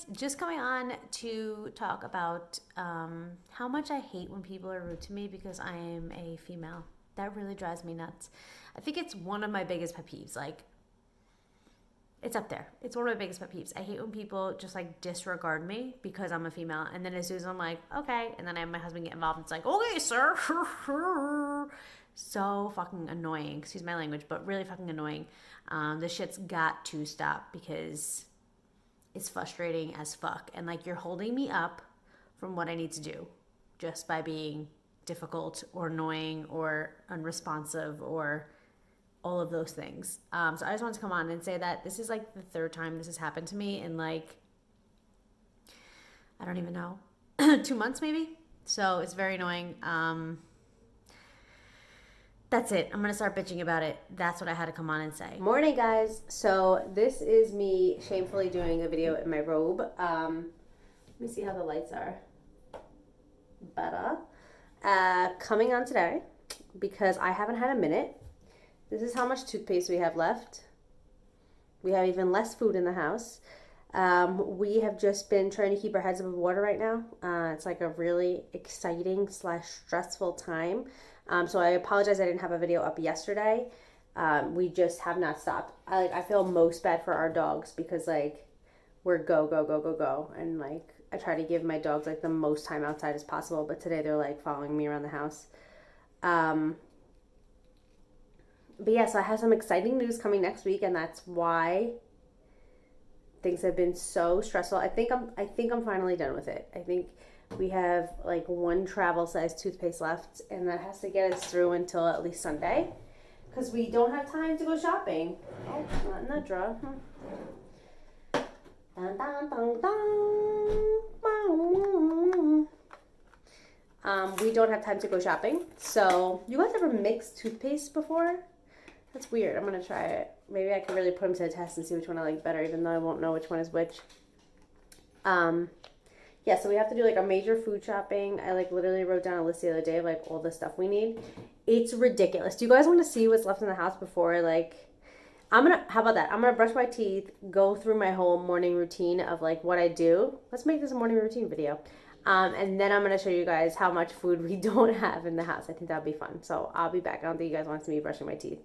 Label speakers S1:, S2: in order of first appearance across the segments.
S1: guys, just coming on to talk about how much I hate when people are rude to me because I am a female. That really drives me nuts. I think it's one of my biggest pet peeves. Like, it's up there. It's one of my biggest pet peeves. I hate when people just like disregard me because I'm a female. And then as soon as I'm like, okay, and then I have my husband get involved, it's like, okay, sir. So fucking annoying. Excuse my language, but really fucking annoying. This shit's got to stop because it's frustrating as fuck. And like, you're holding me up from what I need to do just by being difficult or annoying or unresponsive or all of those things. So I just wanted to come on and say that this is like the third time this has happened to me in like, I don't even know, 2 months maybe. So it's very annoying. That's it. I'm going to start bitching about it. That's what I had to come on and say. Morning, guys. So this is me shamefully doing a video in my robe. Let me see how the lights are. Better. Coming on today because I haven't had a minute. This is how much toothpaste we have left. We have even less food in the house. We have just been trying to keep our heads above water right now. It's like a really exciting / stressful time. So I apologize I didn't have a video up yesterday. We just have not stopped. I feel most bad for our dogs because like we're go. And like I try to give my dogs like the most time outside as possible. But today they're like following me around the house. But yeah, so I have some exciting news coming next week, and that's why things have been so stressful. I think I'm finally done with it. I think we have like one travel size toothpaste left, and that has to get us through until at least Sunday, because we don't have time to go shopping. Oh, not in that drawer. Dun, dun, dun, dun. We don't have time to go shopping. So, you guys ever mixed toothpaste before? That's weird. I'm going to try it. Maybe I can really put them to the test and see which one I like better, even though I won't know which one is which. Yeah, so we have to do like a major food shopping. I like literally wrote down a list the other day of like all the stuff we need. It's ridiculous. Do you guys want to see what's left in the house before like... how about that? I'm going to brush my teeth, go through my whole morning routine of like what I do. Let's make this a morning routine video. And then I'm going to show you guys how much food we don't have in the house. I think that'll be fun. So I'll be back. I don't think you guys want to see me brushing my teeth.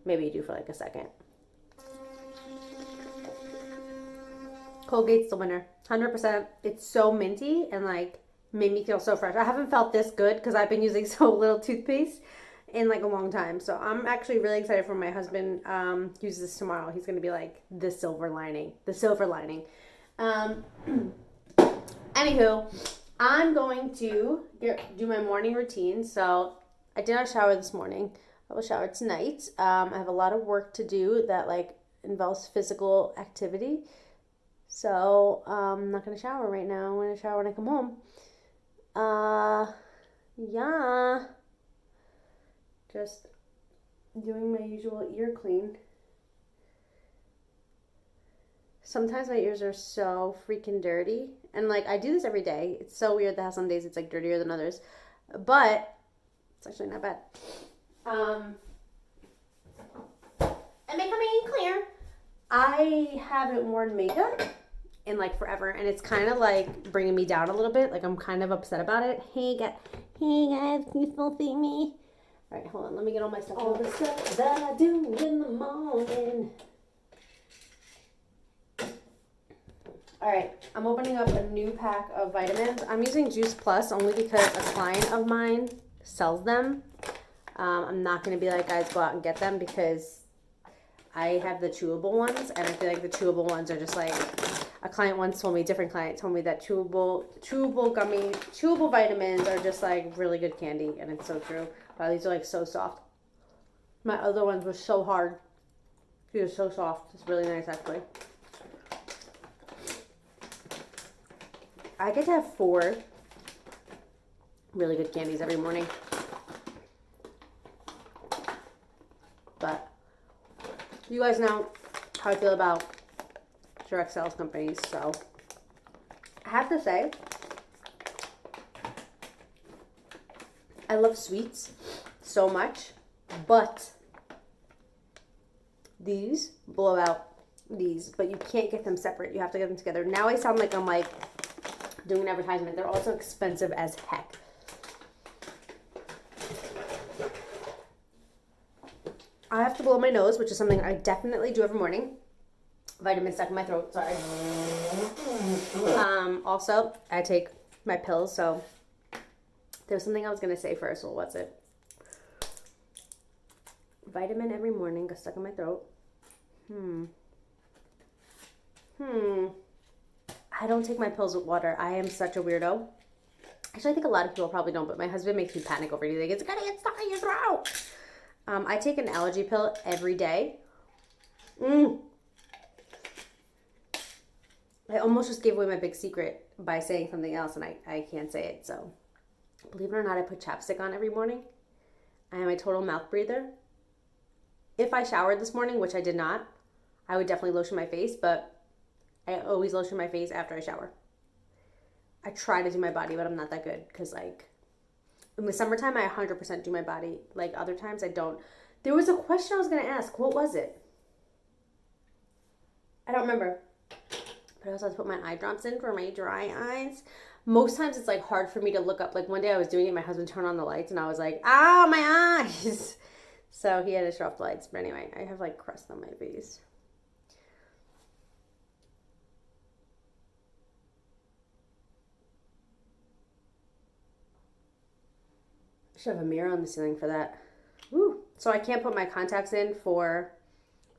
S1: Maybe you do for like a second. Colgate's the winner. 100%. It's so minty and like made me feel so fresh. I haven't felt this good because I've been using so little toothpaste in like a long time. So I'm actually really excited for my husband uses this tomorrow. He's going to be like the silver lining. The silver lining. Anywho, I'm going to do my morning routine. So I did not shower this morning. I will shower tonight. I have a lot of work to do that like involves physical activity. So I'm not going to shower right now. I'm going to shower when I come home. Yeah. Just doing my usual ear clean. Sometimes my ears are so freaking dirty. And like I do this every day. It's so weird that how some days it's like dirtier than others. But it's actually not bad. And becoming clear, I haven't worn makeup in like forever, and it's kind of like bringing me down a little bit. Like I'm kind of upset about it. Hey guys, can you still see me? All right, hold on. Let me get all my stuff. All the stuff that I do in the morning. All right, I'm opening up a new pack of vitamins. I'm using Juice Plus only because a client of mine sells them. I'm not going to be like, guys, go out and get them because I have the chewable ones, and I feel like the chewable ones are just like, a client once told me, different client told me that chewable vitamins are just like really good candy, and it's so true. Wow, these are like so soft. My other ones were so hard. These are so soft. It's really nice, actually. I get to have 4 really good candies every morning. But you guys know how I feel about direct sales companies, so I have to say I love sweets so much, but these blow out these, but you can't get them separate. You have to get them together. Now I sound like I'm like doing an advertisement. They're also expensive as heck. I have to blow my nose, which is something I definitely do every morning. Vitamin stuck in my throat, sorry. Also, I take my pills, so there was something I was going to say first. Well, what's it? Vitamin every morning, got stuck in my throat. I don't take my pills with water. I am such a weirdo. Actually, I think a lot of people probably don't, but my husband makes me panic over anything. It's gonna get stuck in your throat. I take an allergy pill every day. I almost just gave away my big secret by saying something else, and I can't say it. So, believe it or not, I put chapstick on every morning. I am a total mouth breather. If I showered this morning, which I did not, I would definitely lotion my face, but I always lotion my face after I shower. I try to do my body, but I'm not that good because, like, in the summertime, I 100% do my body. Like, other times, I don't. There was a question I was going to ask. What was it? I don't remember. But I also have to put my eye drops in for my dry eyes. Most times, it's, like, hard for me to look up. Like, one day I was doing it, my husband turned on the lights, and I was like, ow, my eyes. So he had to shut off the lights. But anyway, I have, like, crust on my face. I should have a mirror on the ceiling for that. Woo. So I can't put my contacts in for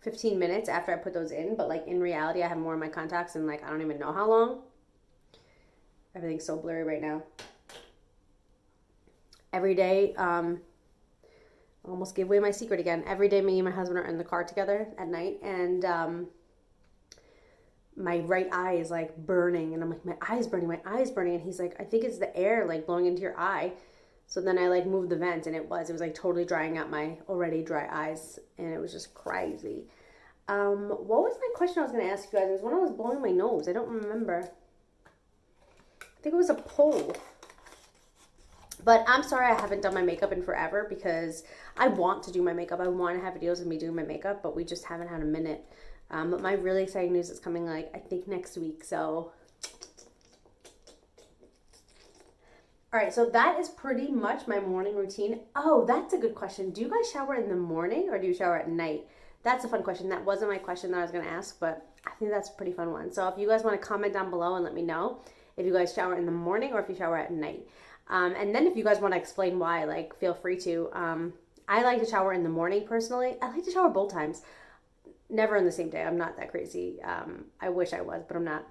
S1: 15 minutes after I put those in. But, like, in reality, I have more of my contacts in, like, I don't even know how long. Everything's so blurry right now. Every day, I almost gave away my secret again. Every day, me and my husband are in the car together at night, and my right eye is, like, burning, and I'm like, my eye is burning, and he's like, I think it's the air, like, blowing into your eye. So then I, like, moved the vent, and it was, like, totally drying out my already dry eyes, and it was just crazy. What was my question I was going to ask you guys? It was when I was blowing my nose. I don't remember. I think it was a poll. But I'm sorry I haven't done my makeup in forever because I want to do my makeup. I want to have videos of me doing my makeup, but we just haven't had a minute. But my really exciting news is coming, like, I think next week. So, all right. So that is pretty much my morning routine. Oh, that's a good question. Do you guys shower in the morning or do you shower at night? That's a fun question. That wasn't my question that I was going to ask, but I think that's a pretty fun one. So if you guys want to comment down below and let me know if you guys shower in the morning or if you shower at night. And then if you guys want to explain why, like, feel free to. I like to shower in the morning personally. I like to shower both times. Never in the same day. I'm not that crazy. I wish I was, but I'm not.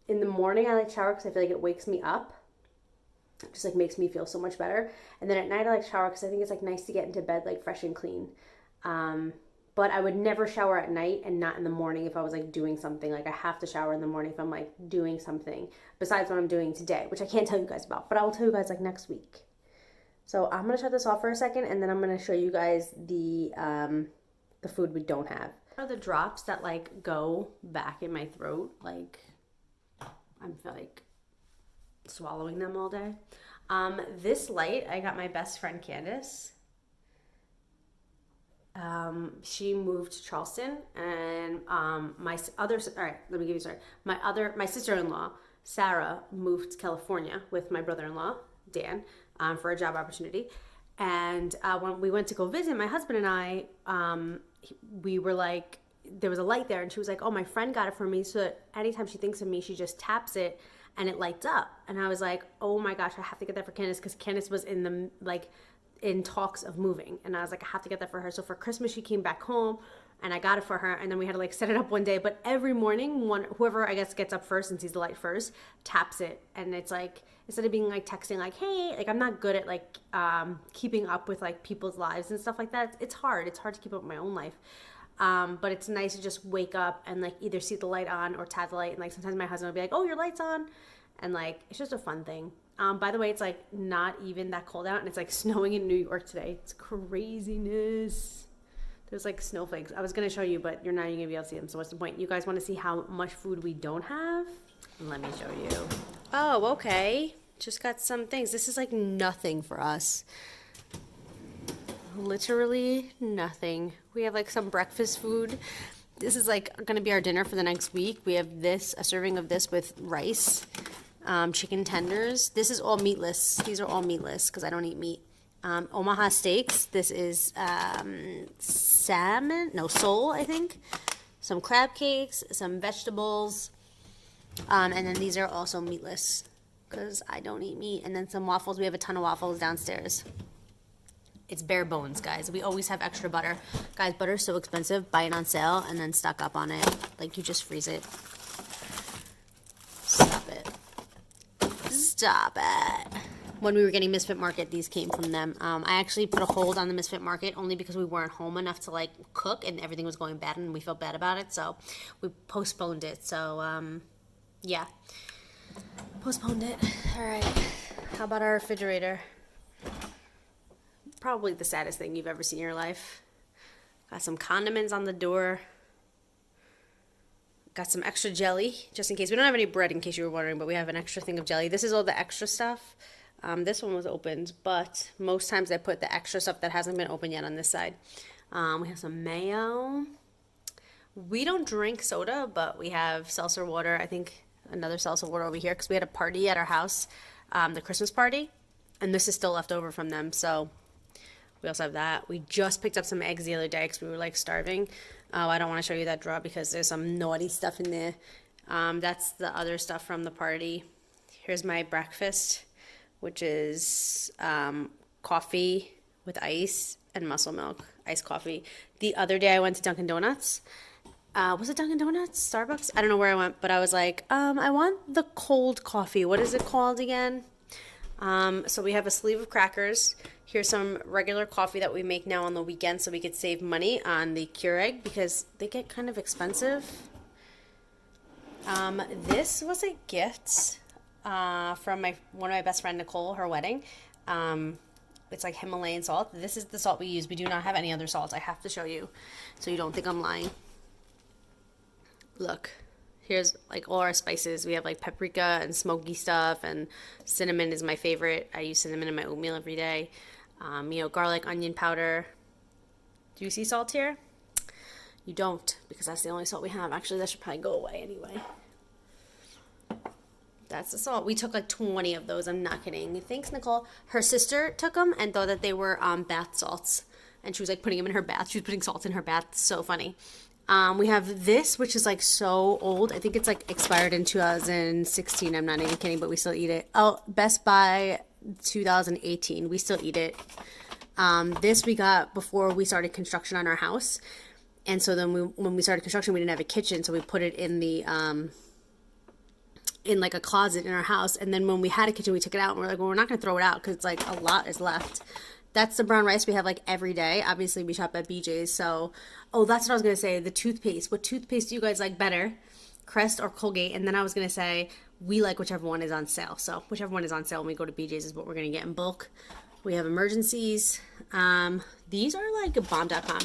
S1: In the morning, I like to shower because I feel like it wakes me up. It just, like, makes me feel so much better. And then at night, I like to shower because I think it's, like, nice to get into bed, like, fresh and clean. But I would never shower at night and not in the morning if I was, like, doing something. Like, I have to shower in the morning if I'm, like, doing something besides what I'm doing today, which I can't tell you guys about, but I will tell you guys, like, next week. So I'm going to shut this off for a second, and then I'm going to show you guys the food we don't have. Are the drops that, like, go back in my throat, like, I'm, like, swallowing them all day. This light, I got my best friend Candace. She moved to Charleston, and my sister-in-law Sarah moved to California with my brother-in-law Dan for a job opportunity. And when we went to go visit, my husband and I, we were like, there was a light there, and she was like, oh, my friend got it for me, so that anytime she thinks of me, she just taps it and it lights up. And I was like, oh my gosh, I have to get that for Candace, because Candace was in the, like, in talks of moving, and I was like, I have to get that for her. So for Christmas, she came back home, and I got it for her, and then we had to, like, set it up one day. But every morning, whoever, I guess, gets up first and sees the light first taps it, and it's like, instead of being, like, texting, like, hey, like, I'm not good at, like, keeping up with, like, people's lives and stuff like that. It's hard to keep up with my own life. But it's nice to just wake up and, like, either see the light on or tap the light, and, like, sometimes my husband will be like, oh, your light's on, and, like, it's just a fun thing. By the way, it's, like, not even that cold out, and it's, like, snowing in New York today. It's craziness. There's, like, snowflakes. I was going to show you, but you're not even going to be able to see them, so what's the point? You guys want to see how much food we don't have? Let me show you. Oh, okay. Just got some things. This is, like, nothing for us. Literally nothing. We have, like, some breakfast food. This is like going to be our dinner for the next week. We have this, a serving of this with rice, chicken tenders. This is all meatless. These are all meatless because I don't eat meat. Omaha steaks. This is sole, I think. Some crab cakes, some vegetables. And then these are also meatless because I don't eat meat. And then some waffles. We have a ton of waffles downstairs. It's bare bones, guys. We always have extra butter. Guys, butter is so expensive. Buy it on sale and then stock up on it. Like, you just freeze it. Stop it. Stop it. When we were getting Misfit Market, these came from them. I actually put a hold on the Misfit Market only because we weren't home enough to, like, cook and everything was going bad and we felt bad about it. So we postponed it. So, yeah. Postponed it. All right. How about our refrigerator? Probably the saddest thing you've ever seen in your life. Got some condiments on the door. Got some extra jelly, just in case. We don't have any bread, in case you were wondering, but we have an extra thing of jelly. This is all the extra stuff. This one was opened, but most times I put the extra stuff that hasn't been opened yet on this side. We have some mayo. We don't drink soda, but we have seltzer water. I think another seltzer water over here because we had a party at our house, the Christmas party, and this is still left over from them, so... We also have that. We just picked up some eggs the other day because we were like starving. I don't want to show you that drawer because there's some naughty stuff in there. That's the other stuff from the party. Here's my breakfast, which is coffee with ice and muscle milk, iced coffee. The other day I went to Dunkin' Donuts. Was it Dunkin' Donuts? Starbucks? I don't know where I went, but I was like, I want the cold coffee. What is it called again? So we have a sleeve of crackers. Here's some regular coffee that we make now on the weekend so we could save money on the Keurig because they get kind of expensive. This was a gift from one of my best friend, Nicole, her wedding. It's like Himalayan salt. This is the salt we use. We do not have any other salt. I have to show you so you don't think I'm lying. Look. Here's like all our spices. We have like paprika and smoky stuff, and cinnamon is my favorite. I use cinnamon in my oatmeal every day. Garlic, onion powder. Do you see salt here? You don't, because that's the only salt we have. Actually, that should probably go away anyway. That's the salt. We took like 20 of those. I'm not kidding. Thanks, Nicole. Her sister took them and thought that they were bath salts, and she was like putting them in her bath. She was putting salt in her bath. So funny. We have this, which is like so old. I think it's like expired in 2016. I'm not even kidding, but we still eat it. Oh, Best Buy 2018. We still eat it. This we got before we started construction on our house. And so then when we started construction, we didn't have a kitchen. So we put it in the, in like a closet in our house. And then when we had a kitchen, we took it out and we're like, well, we're not going to throw it out because it's like a lot is left. That's the brown rice we have like every day. Obviously, we shop at BJ's. So, oh, that's what I was going to say. The toothpaste. What toothpaste do you guys like better? Crest or Colgate? And then I was going to say we like whichever one is on sale. So, whichever one is on sale when we go to BJ's is what we're going to get in bulk. We have emergencies. These are like bomb.com.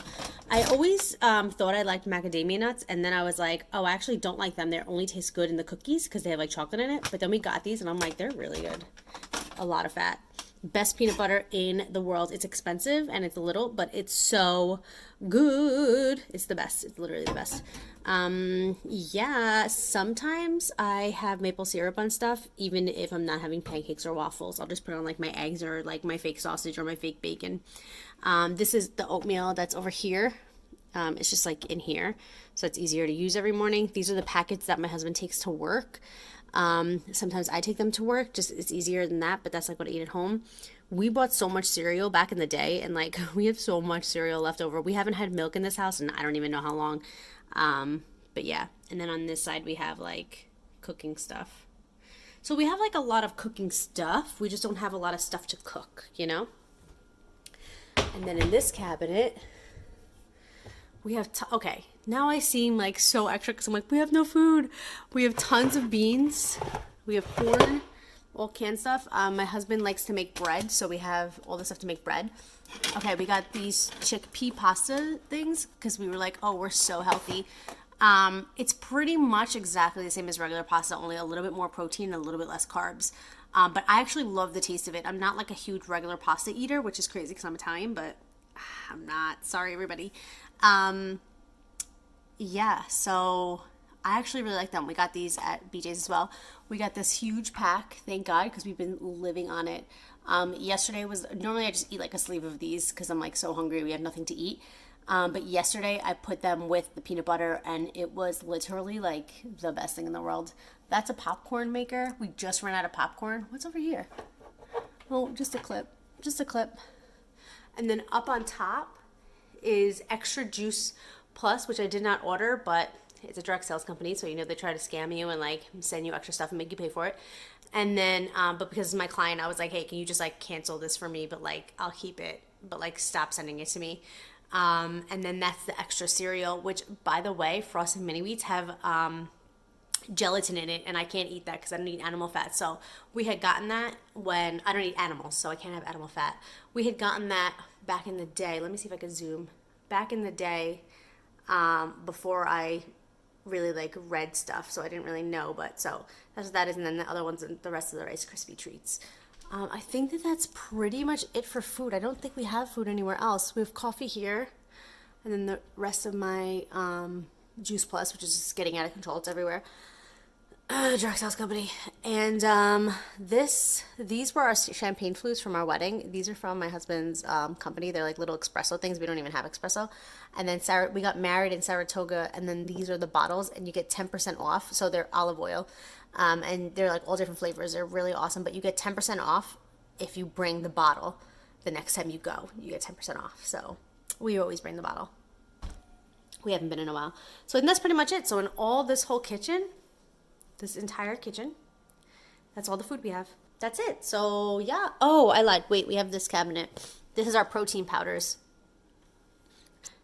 S1: I always thought I liked macadamia nuts. And then I was like, oh, I actually don't like them. They only taste good in the cookies because they have like chocolate in it. But then we got these and I'm like, they're really good. A lot of fat. Best peanut butter in the world. It's expensive and it's a little, but it's so good. It's the best. It's literally the best. Yeah, sometimes I have maple syrup on stuff, even if I'm not having pancakes or waffles. I'll just put on like my eggs or like my fake sausage or my fake bacon. This is the oatmeal that's over here. It's just like in here, so it's easier to use every morning. These are the packets that my husband takes to work. Sometimes I take them to work, just it's easier than that, but that's like what I eat at home. We bought so much cereal back in the day, and like we have so much cereal left over. We haven't had milk in this house and I don't even know how long. But yeah, and then on this side we have like cooking stuff. So we have like a lot of cooking stuff. We just don't have a lot of stuff to cook, you know? And then in this cabinet we have, okay, now I seem like so extra because I'm like, we have no food. We have tons of beans. We have corn, all canned stuff. My husband likes to make bread, so we have all the stuff to make bread. Okay, we got these chickpea pasta things because we were like, oh, we're so healthy. It's pretty much exactly the same as regular pasta, only a little bit more protein and a little bit less carbs. But I actually love the taste of it. I'm not like a huge regular pasta eater, which is crazy because I'm Italian, but I'm not. Sorry, everybody. yeah, so I actually really like them. We got these at BJ's as well. We got this huge pack, thank God, because we've been living on it. Yesterday was, normally I just eat like a sleeve of these because I'm like so hungry, we have nothing to eat. But yesterday I put them with the peanut butter and it was literally like the best thing in the world. That's a popcorn maker. We just ran out of popcorn. What's over here? Oh, just a clip. Just a clip. And then up on top is Extra Juice Plus, which I did not order, but it's a direct sales company, so you know they try to scam you and like send you extra stuff and make you pay for it. And then, but because it's my client, I was like, hey, can you just like cancel this for me? But like, I'll keep it, but like stop sending it to me. And then that's the extra cereal, which by the way, Frosted Mini Wheats have gelatin in it, and I can't eat that because I don't eat animal fat. So we had gotten that when I don't eat animals, so I can't have animal fat. We had gotten that back in the day. Let me see if I can zoom. Back in the day, before I really like read stuff, so I didn't really know, but so that's what that is. And then the other ones, the rest of the Rice Krispie treats. I think that that's pretty much it for food. I don't think we have food anywhere else. We have coffee here, and then the rest of my Juice Plus, which is just getting out of control. It's everywhere. Direct sales company. And these were our champagne flutes from our wedding. These are from my husband's company. They're like little espresso things. We don't even have espresso. And then we got married in Saratoga, and then these are the bottles, and you get 10% off. So they're olive oil, and they're like all different flavors. They're really awesome, but you get 10% off if you bring the bottle the next time you go. You get 10% off. So we always bring the bottle. We haven't been in a while. So that's pretty much it. So in all this whole kitchen, this entire kitchen, that's all the food we have. That's it. So yeah. Oh, I lied. Wait, we have this cabinet. This is our protein powders.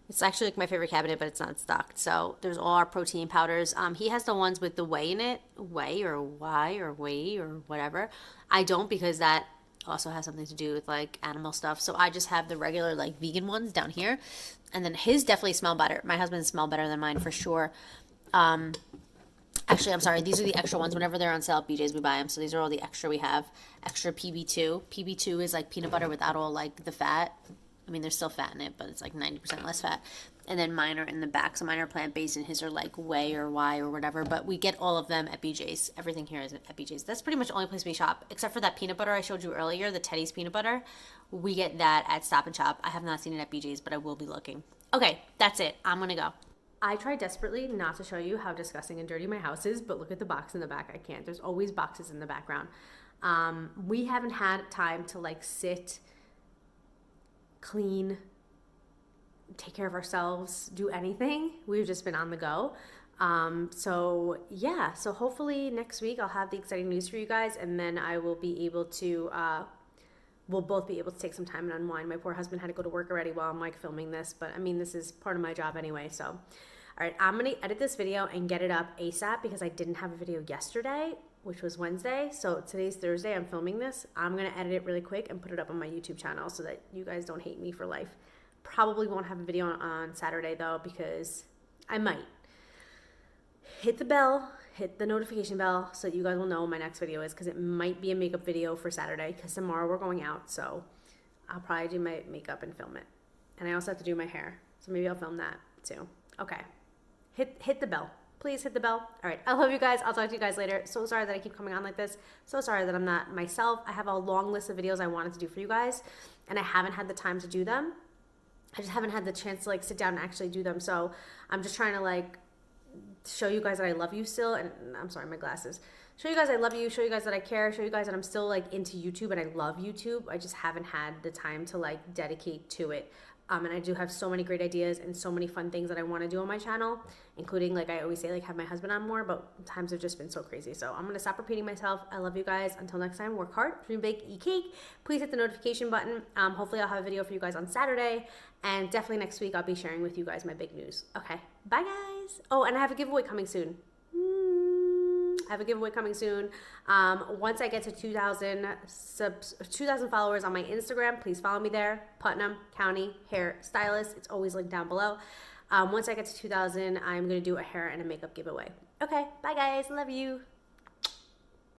S1: It's actually like my favorite cabinet, but it's not stocked. So there's all our protein powders. He has the ones with the whey in it. Whey or why or whey or whatever. I don't, because that also has something to do with like animal stuff. So I just have the regular like vegan ones down here. And then his definitely smell better. My husband's smell better than mine for sure. Actually, I'm sorry. These are the extra ones. Whenever they're on sale at BJ's, we buy them. So these are all the extra we have. Extra PB2. PB2 is like peanut butter without all like the fat. I mean, there's still fat in it, but it's like 90% less fat. And then mine are in the back. So mine are plant-based and his are like whey or Y or whatever. But we get all of them at BJ's. Everything here is at BJ's. That's pretty much the only place we shop. Except for that peanut butter I showed you earlier, the Teddy's peanut butter. We get that at Stop and Shop. I have not seen it at BJ's, but I will be looking. Okay, that's it. I'm going to go. I try desperately not to show you how disgusting and dirty my house is, but look at the box in the back. I can't. There's always boxes in the background. We haven't had time to like sit, clean, take care of ourselves, do anything. We've just been on the go. So yeah, so hopefully next week I'll have the exciting news for you guys, and then I will be able to, we'll both be able to take some time and unwind. My poor husband had to go to work already while I'm like filming this, but I mean, this is part of my job anyway. So, all right, I'm going to edit this video and get it up ASAP because I didn't have a video yesterday, which was Wednesday. So today's Thursday. I'm filming this. I'm going to edit it really quick and put it up on my YouTube channel so that you guys don't hate me for life. Probably won't have a video on Saturday though, because I might. Hit the bell, hit the notification bell so that you guys will know when my next video is, because it might be a makeup video for Saturday because tomorrow we're going out. So I'll probably do my makeup and film it. And I also have to do my hair. So maybe I'll film that too. Okay. Hit the bell. Please hit the bell. All right. I love you guys. I'll talk to you guys later. So sorry that I keep coming on like this. So sorry that I'm not myself. I have a long list of videos I wanted to do for you guys, and I haven't had the time to do them. I just haven't had the chance to like sit down and actually do them. So I'm just trying to like show you guys that I love you still. And I'm sorry, my glasses. Show you guys I love you. Show you guys that I care. Show you guys that I'm still like into YouTube and I love YouTube. I just haven't had the time to like dedicate to it. And I do have so many great ideas and so many fun things that I want to do on my channel, including, like I always say, like have my husband on more, but times have just been so crazy. So I'm going to stop repeating myself. I love you guys. Until next time, work hard, dream big, eat cake. Please hit the notification button. Hopefully I'll have a video for you guys on Saturday, and definitely next week I'll be sharing with you guys my big news. Okay, bye guys. Oh, and I have a giveaway coming soon. Once I get to 2,000 followers on my Instagram, please follow me there. Putnam County Hair Stylist. It's always linked down below. Once I get to 2,000, I'm going to do a hair and a makeup giveaway. Okay, bye guys. Love you.